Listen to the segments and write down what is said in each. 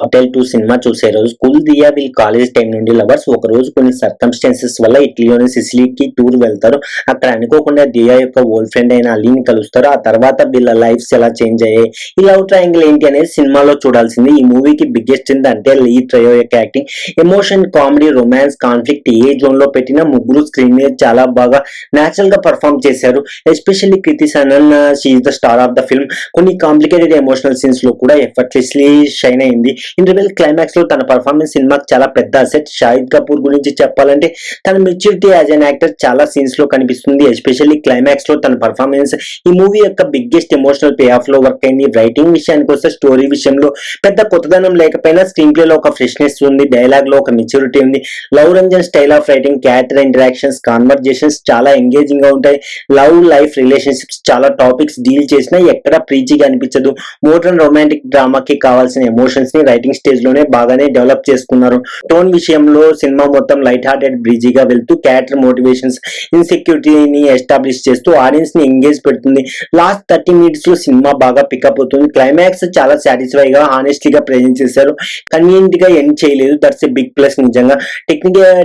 Cocktail 2 cinema చూసే రోజు కుల్‌దియా వీళ్ళ కాలేజ్ టైం నుండి లవర్స్ ఒక రోజు కొన్ని సర్కమ్‌స్టాన్సెస్ వల్ల ఇటలీలోని సిసిలీకి టూర్ వెళ్తారు. అక్కడ అనుకోకుండా దియా యొక్క ఓల్డ్ ఫ్రెండ్ అయిన అలీని కలుస్తారు. ఆ తర్వాత వీళ్ళ లైఫ్స్ ఎలా చేంజ్ అయ్యాయి, ఈ లవ్ ట్రయాంగిల్ ఏంటి అనేది సినిమాలో చూడాల్సింది. ఈ మూవీకి బిగ్గెస్ట్ అంటే లీడ్ ట్రయో యొక్క acting, emotion, comedy, romance, conflict ఏ జోన్ లో పెట్టినా ముగ్గురు స్క్రీన్ మీద చాలా బాగా నేచురల్ గా పర్ఫామ్ చేశారు. Especially Kriti Sanon, she is the star of the film. కొన్ని కాంప్లికేటెడ్ ఎమోషనల్ సీన్స్ లో కూడా ఎఫర్ట్లెస్లీ షైన్ అయింది. ఇంటర్వెల్ క్లైమాక్స్ లో తన పర్ఫార్మెన్స్ సినిమాకి చాలా పెద్ద అసెట్. షాహిద్ కపూర్ గురించి చెప్పాలంటే తన మెచ్యూరిటీ యాజ్ అన్ యాక్టర్ చాలా సీన్స్ లో కనిపిస్తుంది. ఎస్పెషల్లీ క్లైమాక్స్ లో తన పర్ఫార్మెన్స్ ఈ మూవీ యొక్క బిగ్గెస్ట్ ఎమోషనల్ పే ఆఫ్ లో వర్క్ అయింది. రైటింగ్ విషయానికి వస్తే స్టోరీ విషయంలో పెద్ద కొత్తదనం లేకపోయినా స్క్రీన్ ప్లే లో ఒక ఫ్రెష్నెస్ ఉంది, డైలాగ్ లో ఒక మెచ్యూరిటీ ఉంది. Love Ranjan style of writing, character interactions, conversations చాలా ఎంగేజింగ్ గా ఉంటాయి. లవ్ లైఫ్ రిలేషన్షిప్స్ చాలా టాపిక్స్ డీల్ చేసినా ఎక్కడ ప్రీచిగా అనిపించదు. మోడర్న్ రొమాంటిక్ డ్రామాకి కావాల్సిన ఎమోషన్స్ ని రైటింగ్ స్టేజ్ లోనే బాగానే డెవలప్ చేసుకున్నారు. టోన్ విషయంలో సినిమా మొత్తం లైట్ హార్టెడ్ బ్రీజీగా వెళ్తూ క్యారెక్టర్ మోటివేషన్స్, ఇన్సెక్యూరిటీని ఎస్టాబ్లిష్ చేస్తూ ఆడియన్స్ ని ఎంగేజ్ పెడుతుంది. లాస్ట్ 30 minutes లో సినిమా బాగా పికప్ అవుతుంది. క్లైమాక్స్ చాలా సాటిస్ఫై గా హానెస్ట్లీగా ప్రెజెంట్ చేశారు. కన్వీనియంట్ గా ఎండ్ చేయలేదు. That's a big plus. నిజంగా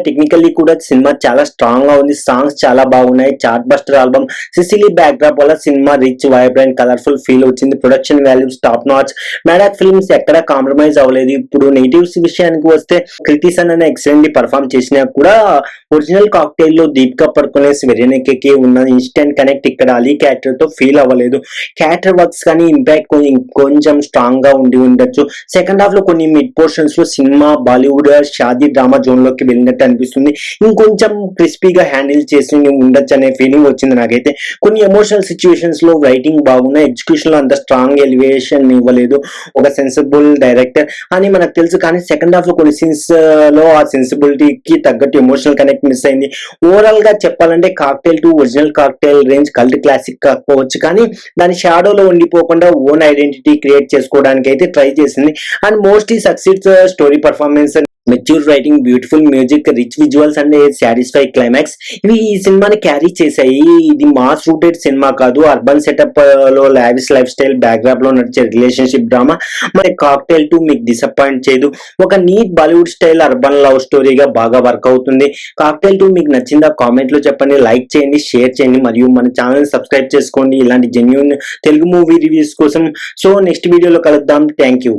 టెక్నికల్లీ కూడా సినిమా చాలా స్ట్రాంగ్ గా ఉంది. సాంగ్స్ చాలా బాగున్నాయి. Chart buster album Sicily backdrop వల్ల సినిమా రిచ్, వైబ్రెంట్, కలర్ఫుల్ ఫీల్ వచ్చింది. Production values top notch. Maddock Films ఎక్కడ కాంప్రమైజ్ అవ్వలేదు. ఇప్పుడు నెగిటివ్స్ విషయానికి వస్తే కృతి సనన్ ఎక్సలెంట్లీ పర్ఫామ్ చేసినా కూడా ఒరిజినల్ కాక్టైల్ లో దీపికా పడుకునేసి వెర్రెనెక్కి ఉన్న ఇన్స్టెంట్ కనెక్ట్ ఇక్కడ అలీ క్యారెక్టర్ తో ఫీల్ అవ్వలేదు. క్యారెక్టర్ వర్క్స్ కానీ ఇంపాక్ట్ కొంచెం స్ట్రాంగ్ గా ఉండి ఉండొచ్చు. సెకండ్ హాఫ్ లో కొన్ని మిడ్ పోర్షన్స్ లో cinema Bollywood Shaadi drama zone లోకి వెళ్ళినట్టు అనిపిస్తుంది. ఇంకొంచెం క్రిస్పీగా హ్యాండిల్ చేసి ఉండొచ్చు అనే ఫీలింగ్ వచ్చింది నాకైతే. కొన్ని ఎమోషనల్ సిచ్యువేషన్స్ లో రైటింగ్ బాగున్నా, ఎగ్జిక్యూషన్ లో అంత స్ట్రాంగ్ ఎలివేషన్ ఇవ్వలేదు. ఒక సెన్సిబుల్ డైరెక్టర్ అని మనకు తెలుసు, కానీ సెకండ్ హాఫ్ లో కొన్ని సీన్స్ లో ఆ సెన్సిబిలిటీకి తగ్గట్టు ఎమోషనల్ కనెక్ట్ మిస్ అయింది. ఓవరాల్ గా చెప్పాలంటే cocktail 2 original cocktail range cult classic కాకపోవచ్చు, కానీ దాని షాడోలో ఉండిపోకుండా ఓన్ ఐడెంటిటీ క్రియేట్ చేసుకోవడానికి అయితే ట్రై చేసింది. And mostly succeeds story performance, mature writing, beautiful music, rich visuals and satisfy climax ఇవి ఈ సినిమాని క్యారీ చేశాయి. ఇది మాస్ రూటెడ్ సినిమా కాదు. అర్బన్ సెటప్ లో లావిష్ లైఫ్ స్టైల్ బ్యాక్గ్రాప్ లో నడిచే రిలేషన్షిప్ డ్రామా. మరి కాక్టైల్ 2 మీకు డిసప్పాయింట్ చేయదు. ఒక neat Bollywood style urban love స్టోరీగా బాగా వర్క్ అవుతుంది. కాక్టైల్ 2 మీకు నచ్చిందా? కామెంట్ లో చెప్పండి, లైక్ చేయండి, షేర్ చేయండి, మరియు మన ఛానల్ సబ్స్క్రైబ్ చేసుకోండి ఇలాంటి జెన్యూన్ తెలుగు మూవీ రివ్యూస్ కోసం. సో నెక్స్ట్ వీడియోలో కలుద్దాం. Thank you.